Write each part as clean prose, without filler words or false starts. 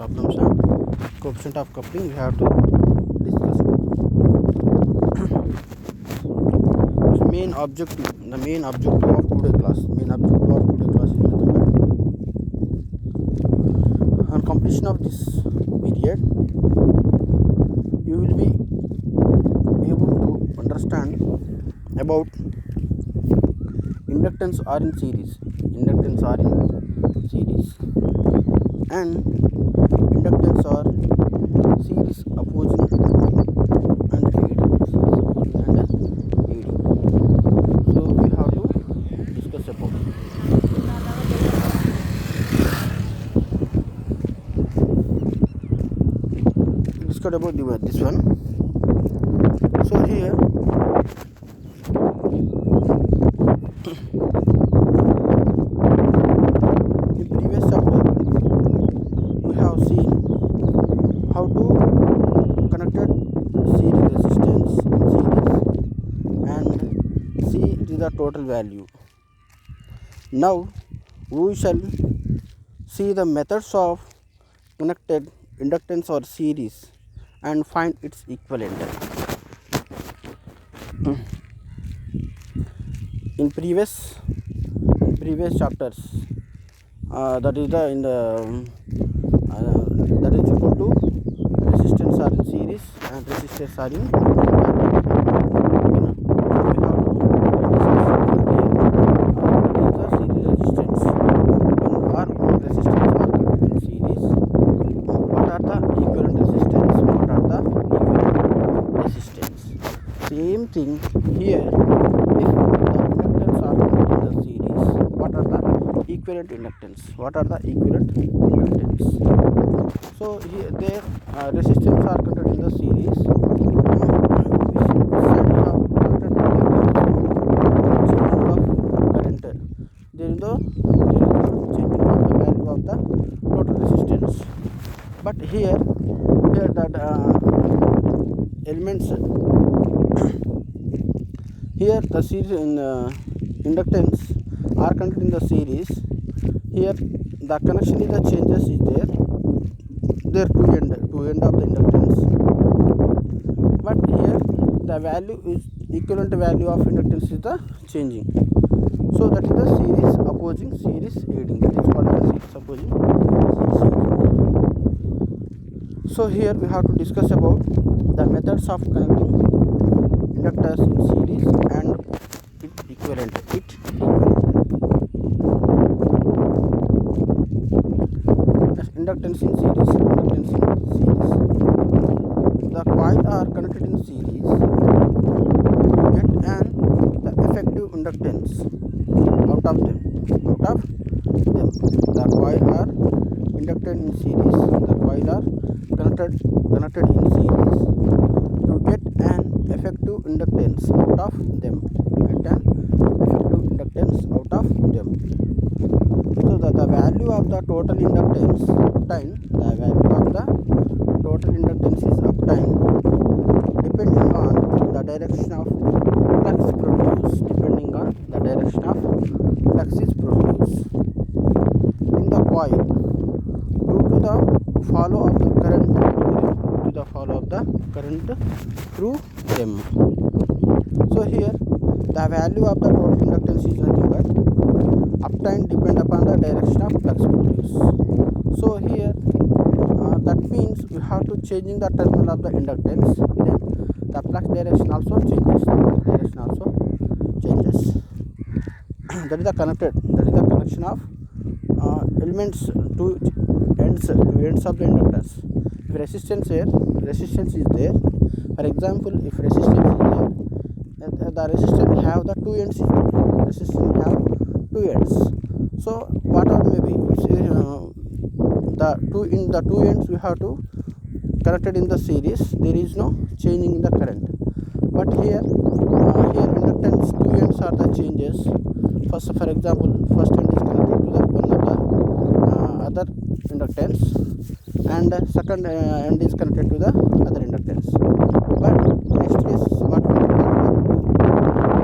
problems and coefficient of coupling we have to discuss. The main objective of today class, is nothing but on completion of this period you will be able to understand about inductance are in series, and inductance are series opposing and leading. So we have to discuss about this one. So here in previous chapter we have seen how to connect series resistance in series and see the total value. Now we shall see the methods of connected inductance or series and find its equivalent. In previous chapters, that is equal to resistance are in series and resistors are in same thing here. If the inductance are in the series, what are the equivalent inductance? So here their resistance are connected in the series. There is no changing of the value of the total resistance. But here that elements. Here the series in inductance are connected in the series. Here the connection is the changes is there two end of the inductance. But here the value is equivalent value of inductance is the changing. So that is the series opposing, series aiding. That is called as series opposing, series aiding. So here we have to discuss about the methods of connecting inductors in series and its equivalent. Inductance in series. The coils are connected in series. You get the effective inductance out of them. The coils are inducted in series. The coils are connected in series. You get an effective inductance out of them. So that the value of the total inductance obtained, is obtained depending on the direction of flux produced. In the coil due to the follow of the current through them. So here the value of the total inductance is nothing but obtained depend upon the direction of flux produced. So here that means you have to changing the terminal of the inductance, then the flux direction also changes. That is the connection of elements to ends of the inductors. If resistance is there, for example, if resistance is there, the resistance have the two ends. So whatever may be, the two ends we have to connected in the series. There is no changing in the current. But here inductance two ends are the changes. First, for example, first end is connected to the one of the other inductance, and second end is connected to the other inductance. But next case, what we have to do?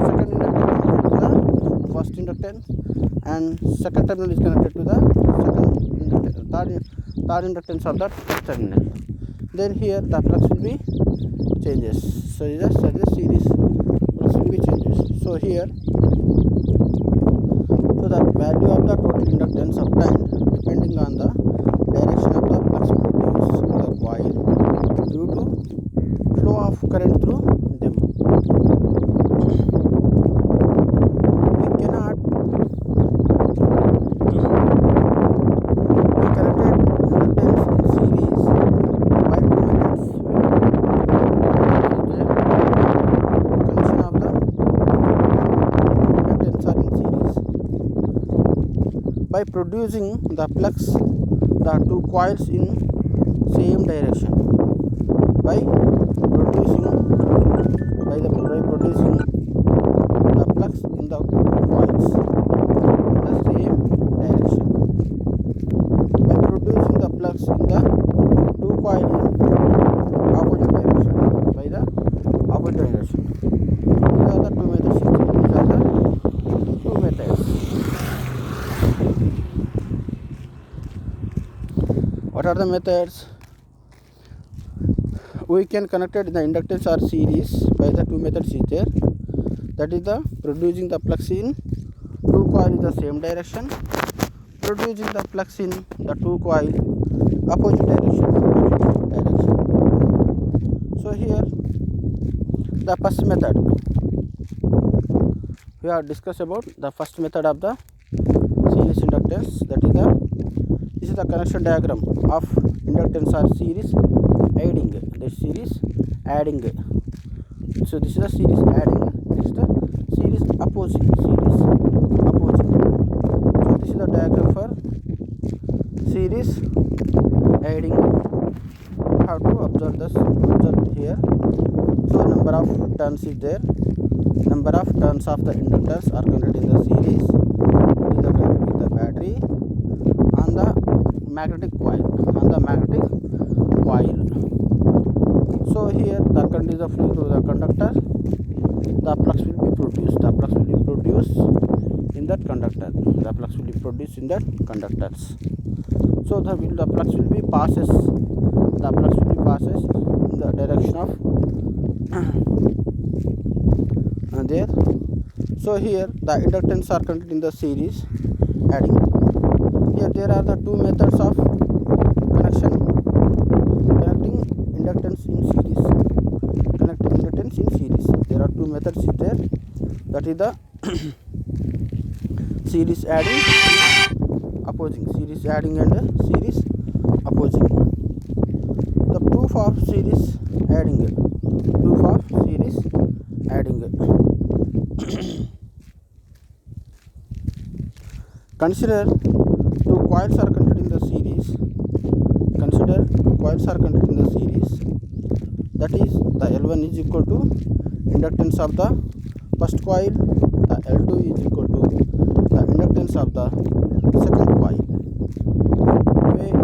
Second inductance connected to the first inductance, and second terminal is connected to the second inductance. third inductance of the terminal. Then here the flux will be changes. So just the series flux will be changes. So here, so the value of the total inductance obtained depending on the direction of the flux produced in the coil due to flow of current through them. We cannot connected inductance in series by two methods. Connection of the inductance are in series by producing the flux the two coils in same direction. By producing the flux in the coils in the same direction. By producing the flux in the two coils in opposite direction. By the opposite direction. These are the two methods. What are the methods? We can connect the inductance or series by the two methods is there. That is the producing the flux in two coils in the same direction, producing the flux in the two coils opposite direction. So here the first method we have discussed about the first method of the series inductance. That is this is the connection diagram of inductance or series adding. This series adding. So this is the series adding. This is the series opposing. So this is the diagram for series adding. How to observe this? Observe here. So number of turns is there. Number of turns of the inductors are connected in the series. It is connected with the battery on the magnetic coil. So here the current is flowing through the conductor. The flux will be produced. In that conductor. So the flux will be passes. In the direction of there. So here the inductance are connected in the series adding. Here there are the two methods of connecting inductance in series. There are two methods there. That is the series adding, opposing. Series adding and series opposing. The proof of series adding. Consider two coils are connected in the series. That is the L1 is equal to inductance of the first coil. The L2 is equal to the inductance of the second coil. Where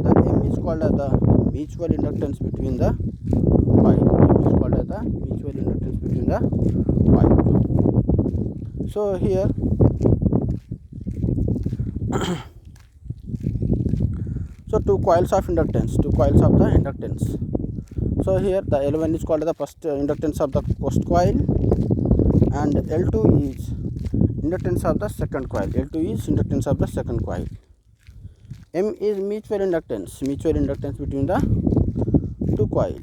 the M is called as the mutual inductance between the coil. So here so two coils of the inductance. So here the L1 is called the first inductance of the first coil, and L2 is inductance of the second coil. M is mutual inductance between the two coils.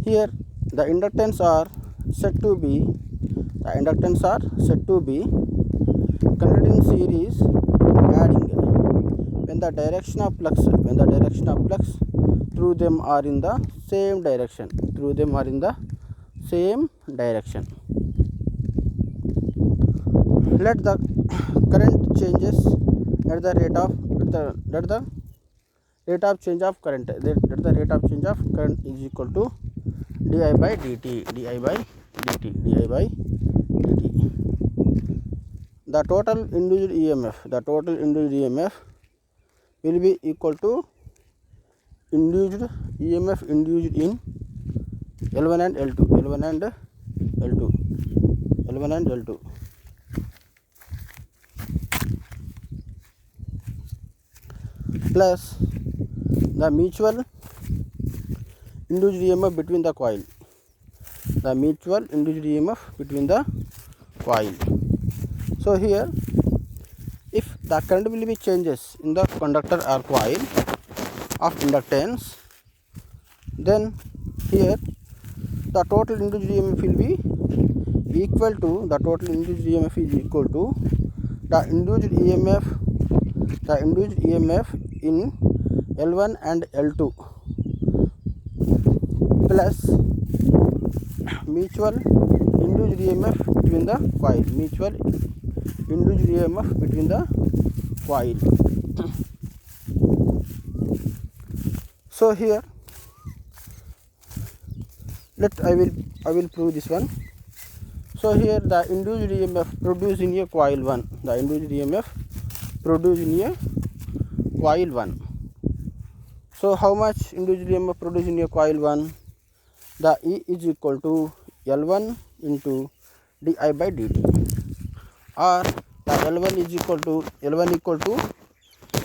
Here the inductance are said to be connected in series adding when the direction of flux through them are in the same direction. Let the current changes at the rate of change of current. Let the rate of change of current is equal to di by dt. The total induced EMF will be equal to induced EMF induced in L1 and L2. plus the mutual induced EMF between the coil. The mutual induced EMF between the coil. So here, if the current will be changes in the conductor or coil of inductance, then here the total induced EMF will be equal to the total induced EMF is equal to the induced EMF in L1 and L2 plus mutual induced EMF between the coil. Mutual induced EMF between the coil. So here I will prove this one. So here the induced EMF produced in a coil 1. The induced EMF produced in a coil 1. So how much induced EMF produced in a coil 1? The E is equal to L1 into di by dt, or the L1 equal to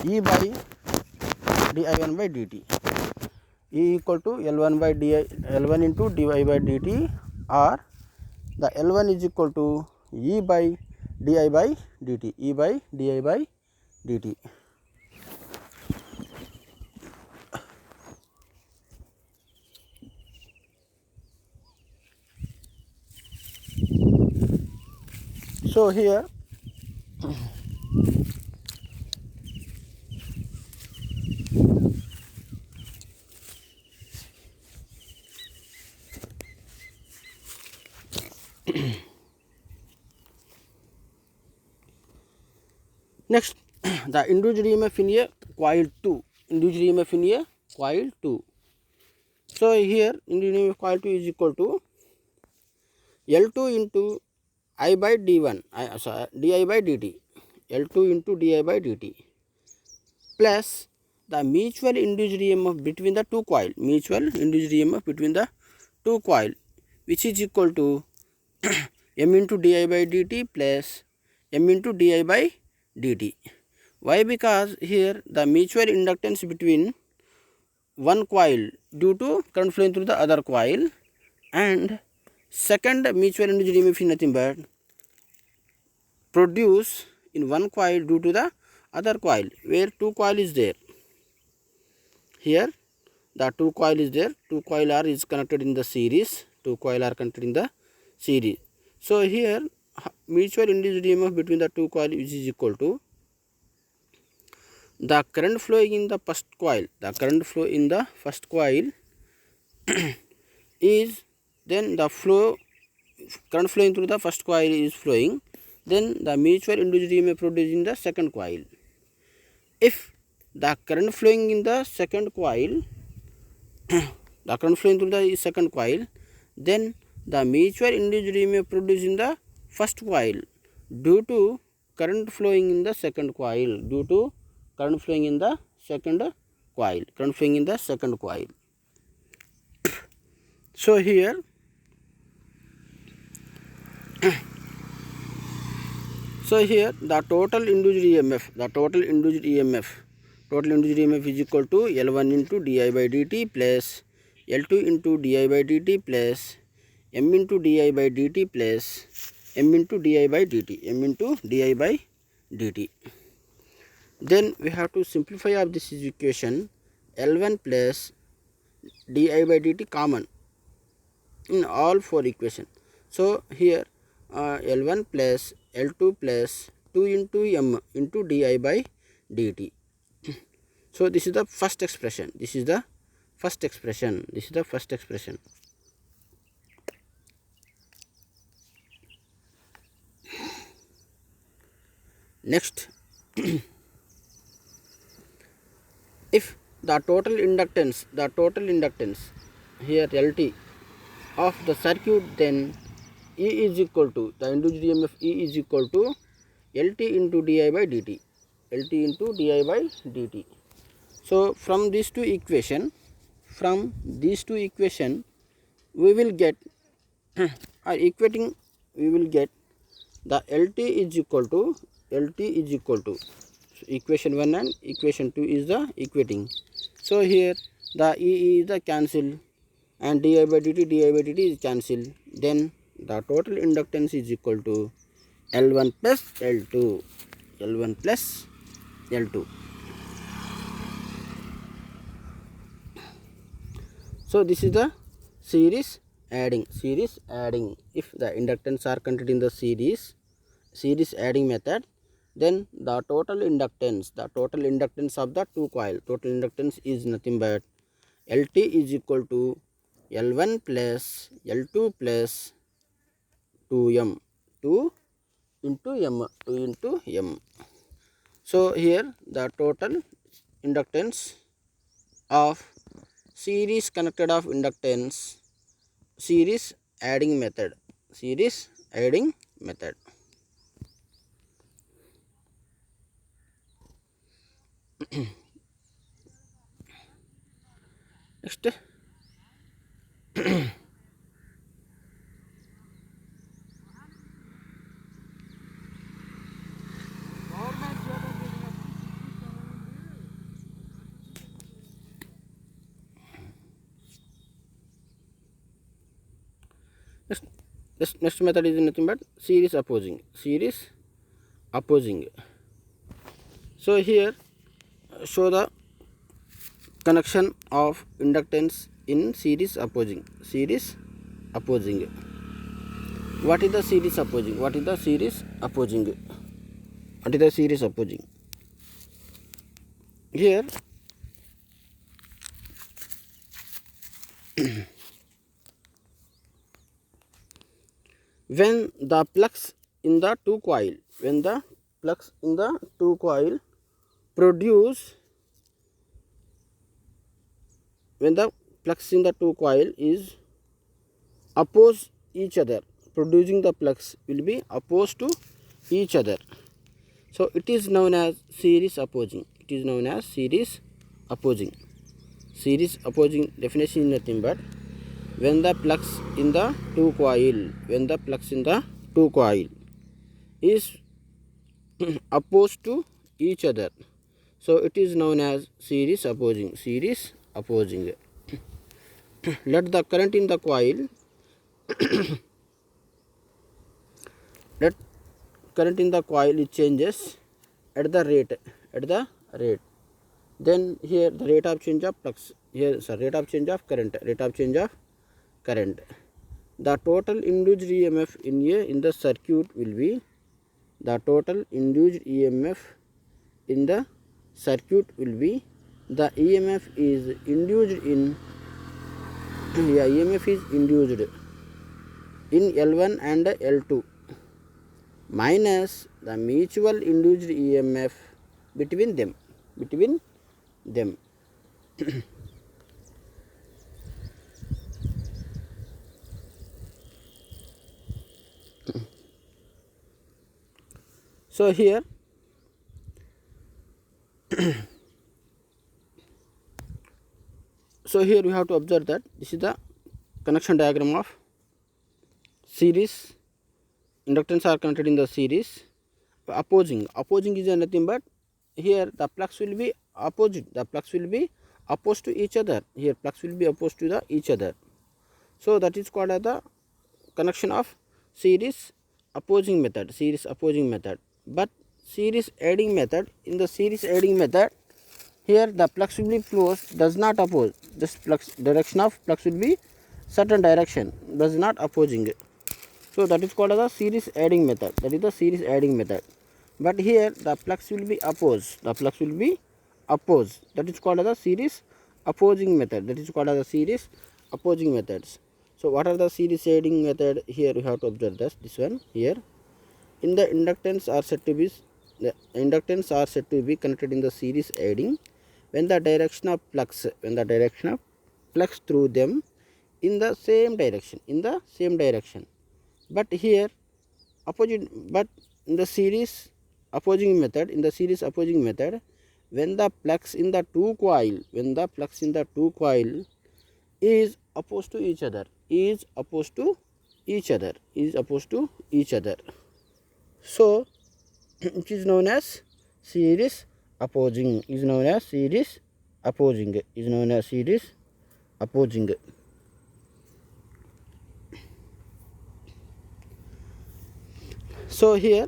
E by di1 by dt. E equal to L1 into dy by dt, or the L1 is equal to E by di by dt. E by di by dt. So here next, the induced EMF in a coil 2. Induced EMF in a coil 2. So here induced EMF coil 2 is equal to L2 into I by d1, di by dt. L2 into di by dt plus the mutual induced EMF between the two coil. Mutual induced EMF between the two coil, which is equal to m into di by dt plus m into di by dt. Why? Because here the mutual inductance between one coil due to current flowing through the other coil, and second mutual induced EMF is nothing but produce in one coil due to the other coil, where two coil is there. Here the two coil is there. Two coil are is connected in the series. Two coil are connected in the series. So here mutual induced EMF between the two coil is equal to the current flowing in the first coil. The current flow in the first coil is, then the current flowing through the first coil is flowing, then the mutual induced EMF produced in the second coil. If the current flowing in the second coil the current flowing through the second coil, then the mutual induced EMF produced in the first coil due to current flowing in the second coil. Due to current flowing in the second coil. Current flowing in the second coil. So here the total induced EMF is equal to L1 into di by dt plus L2 into di by dt plus m into di by dt plus m into di by dt. Then we have to simplify of this equation. L1 plus di by dt common in all four equations. So here L1 plus L2 plus 2 into m into di by dt. So this is the first expression. Next, if the total inductance here LT of the circuit, then E is equal to, the induced EMF E is equal to LT into di by dt. So from these two equation we will get we will get the LT is equal to So equation 1 and equation 2 is the equating. So here the E is the cancel and di by dt is cancel. Then the total inductance is equal to L1 plus L2. L1 plus L2. So this is the series adding. If the inductance are contained in the series adding method, then the total inductance of the two coil, total inductance is nothing but LT is equal to L1 plus L2 plus 2m, 2 into m. So here the total inductance of series connected of inductance, series adding method. Next, next method is nothing but series opposing. So here show the connection of inductance in series opposing. What is the series opposing? Here when the flux in the two coil produce, when the flux in the two coil is oppose each other, producing the flux will be opposed to each other. So it is known as series opposing. Series opposing definition is nothing but when the flux in the two coil is opposed to each other, so it is known as series opposing. Let the current in the coil it changes at the rate. Then here the rate of change of flux, rate of change of current. The total induced EMF in the circuit will be, the EMF is induced in L1 and L2 minus the mutual induced EMF between them. So here we have to observe that this is the connection diagram of series. Inductance are connected in the series. Opposing is nothing but here the flux will be opposite. Opposed to each other. Here flux will be opposed to each other. So that is called as the connection of series opposing method. But series adding method, in the series adding method, here the flux will be close, does not oppose. This direction of flux will be certain direction, does not opposing. So that is called as a series adding method. But here the flux will be opposed. That is called as a series opposing method. So what are the series adding method? Here we have to observe this one here. In the inductance are said to be connected in the series adding when the direction of flux through them in the same direction. But here but in the series opposing method, when the flux in the two coil is opposed to each other, so it is known as series opposing is known as series opposing is known as series opposing. So here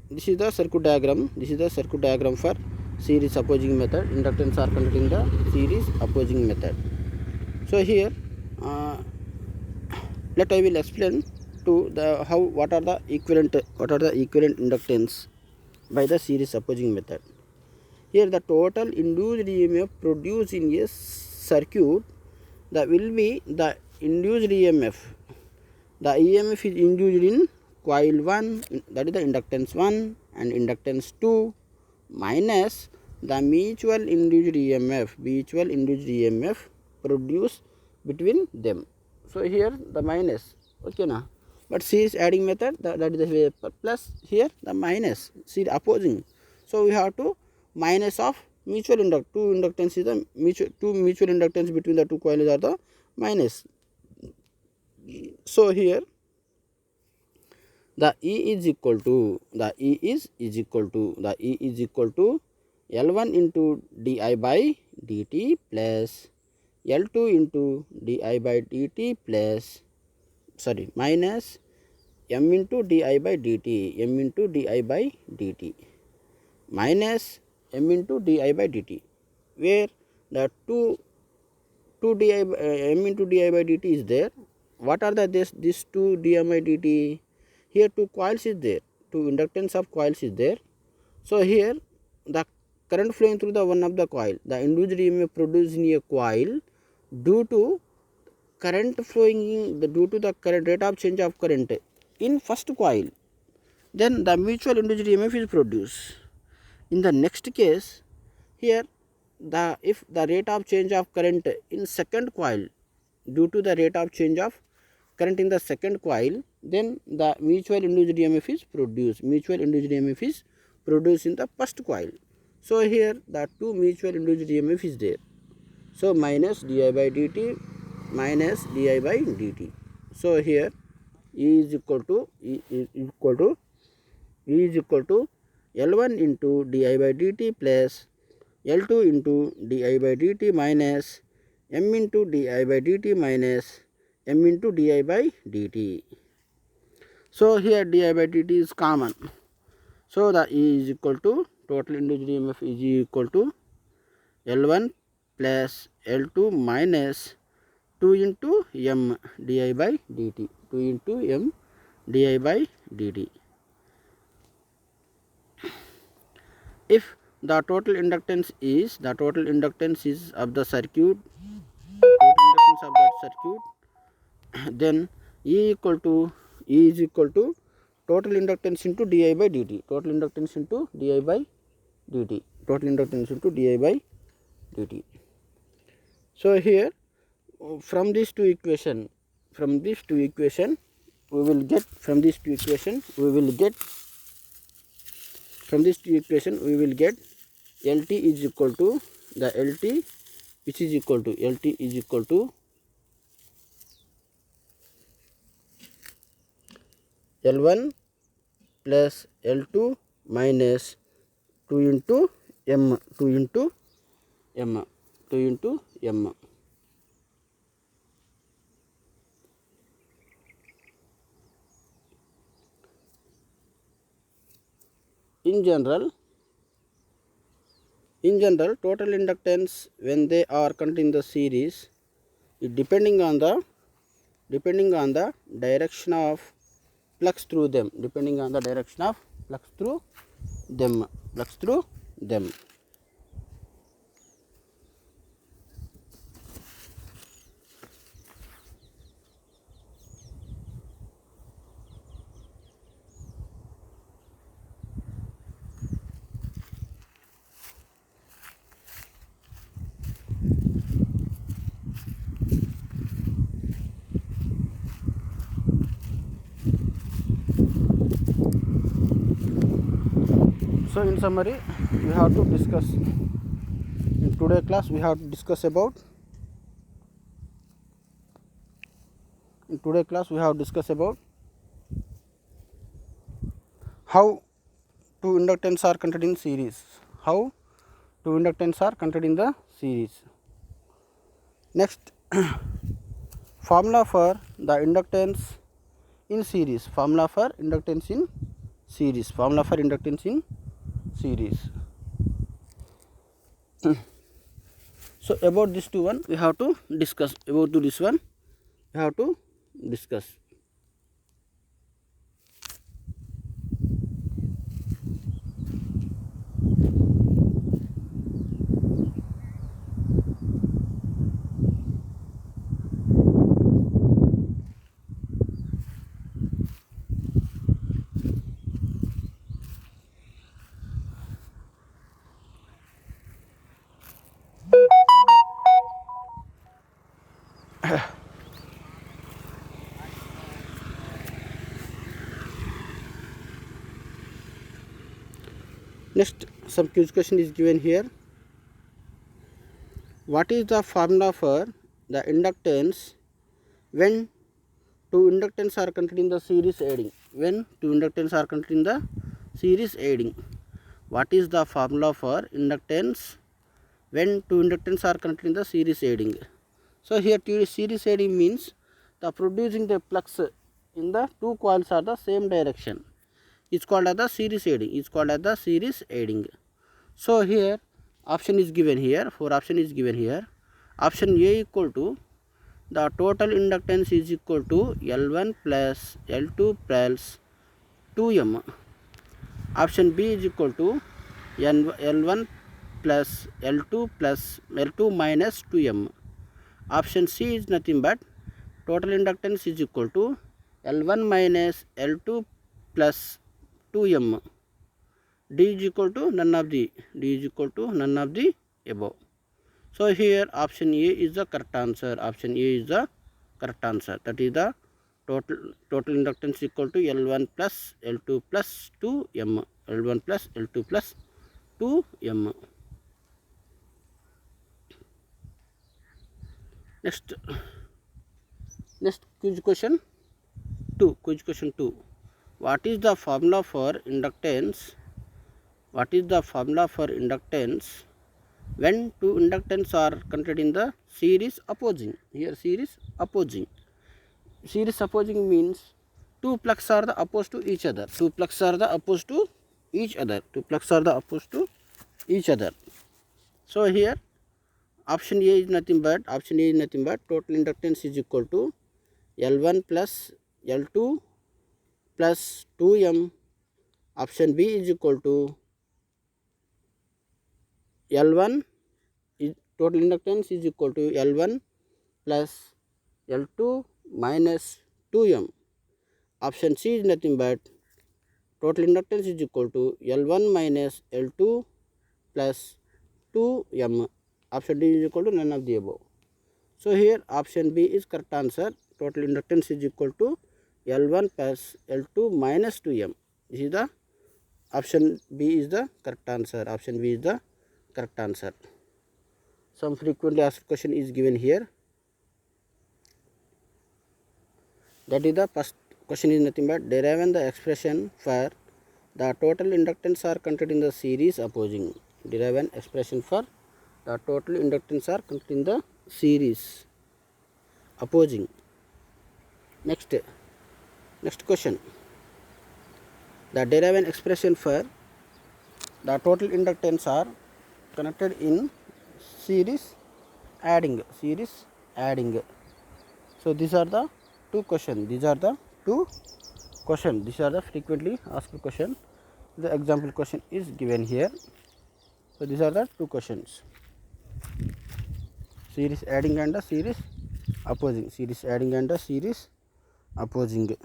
this is the circuit diagram. This is the circuit diagram for series opposing method. Inductance are conducting the series opposing method. So here let I will explain to the how what are the equivalent inductance by the series opposing method. Here the total induced EMF produced in a circuit that will be the induced EMF. The EMF is induced in coil 1, that is the inductance 1 and inductance 2, minus the mutual induced EMF produced between them. So here the minus, okay na, but series adding method that is the plus, here the minus series opposing. So we have to minus of mutual inductance is the two mutual inductance between the two coils are the minus. So here the E is equal to L1 into di by dt plus L2 into di by dt plus minus m into di by dt minus m into di by dt, where the two di m into di by dt is there. What are these two di by dt? Here two coils is there, two inductance of coils is there. So here the current flowing through the one of the coil, the induced EMF produced in a coil due to current flowing due to the current rate of change of current in first coil, then the mutual induced EMF is produced. In the next case, here if the rate of change of current in second coil due to the rate of change of current in the second coil, then the mutual induced EMF is produced. In the first coil. So here the two mutual induced EMF is there. So minus di by dt minus di by dt. So here E is equal to L1 into di by dt plus L2 into di by dt minus m into di by dt minus m into di by dt. So here di by dt is common. So the E is equal to total induced EMF is equal to L1 plus L2 minus 2 into m di by dt. If the total inductance is of the circuit, then E is equal to total inductance into di by dt. So here from these two equation we will get LT is equal to the LT which is equal to L1 plus L2 minus 2 into m. In general, total inductance when they are connected in the series, it depending on the direction of flux through them. So in summary, we have to discuss in today's class about how two inductance are connected in series. how two inductance are connected in the series. Next, formula for the inductance in series. Formula for inductance in series. Formula for inductance in series. So about this two one we have to discuss. About to this one we have to discuss. Next, some quiz question is given here. What is the formula for the inductance when two inductance are connected in the series adding? When two inductance are connected in the series adding, what is the formula for inductance when two inductance are connected in the series adding? So here series adding means the producing the flux in the two coils are the same direction. It's called as the series adding. It's called as the series adding. So here option is given here. 4 option is given here. Option A equal to the total inductance is equal to L1 plus L2 plus 2M. Option B is equal to L1 plus L2 plus L2 minus 2M. Option C is nothing but total inductance is equal to L1 minus L2 plus 2M. D is equal to none of the above. So here option A is the correct answer. Option A is the correct answer. That is the total inductance equal to L1 plus L2 plus 2M. L1 plus L2 plus 2M. Next quiz question 2. Quiz question 2. What is the formula for inductance? What is the formula for inductance when two inductance are connected in the series opposing? Here series opposing. Series opposing means two plugs are the opposed to each other. Two plugs are the opposed to each other. Two plugs are the opposed to each other. So here option A is nothing but total inductance is equal to L1 plus L2 plus 2M. Option B is equal to L1 is total inductance is equal to L1 plus L2 minus 2M. Option C is nothing but total inductance is equal to L1 minus L2 plus 2M. Option D is equal to none of the above. So here option B is correct answer. Total inductance is equal to L1 plus L2 minus 2M. This is the option B is the correct answer. Option B is the correct answer. Some frequently asked question is given here. That is the first question is nothing but derive the expression for the total inductance are connected in the series opposing. Derive an expression for the total inductance are connected in the series opposing. Next question. The derive an expression for the total inductance are connected in series adding. So these are the two questions. These are the frequently asked question. The example question is given here. So these are the two questions. Series adding and the series opposing. Series adding and the series opposing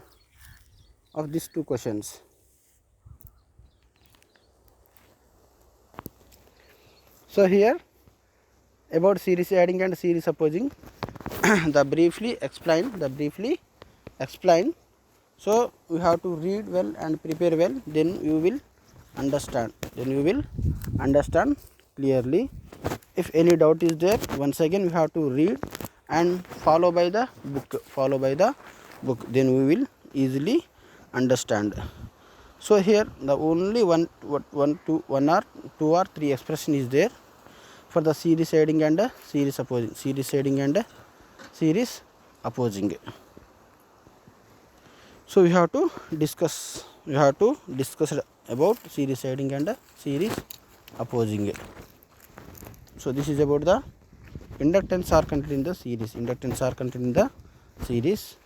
of these two questions. So here about series adding and series opposing the briefly explain. So we have to read well and prepare well, then you will understand clearly. If any doubt is there, once again we have to read and follow by the book, then we will easily understand. So here the only one or two or three expression is there for the series aiding and series opposing, series aiding and series opposing. So we have to discuss about series aiding and series opposing. So this is about the inductance are contained in the series. Inductance are contained in the series.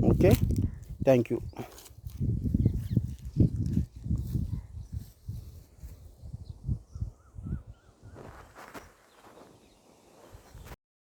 Okay, thank you.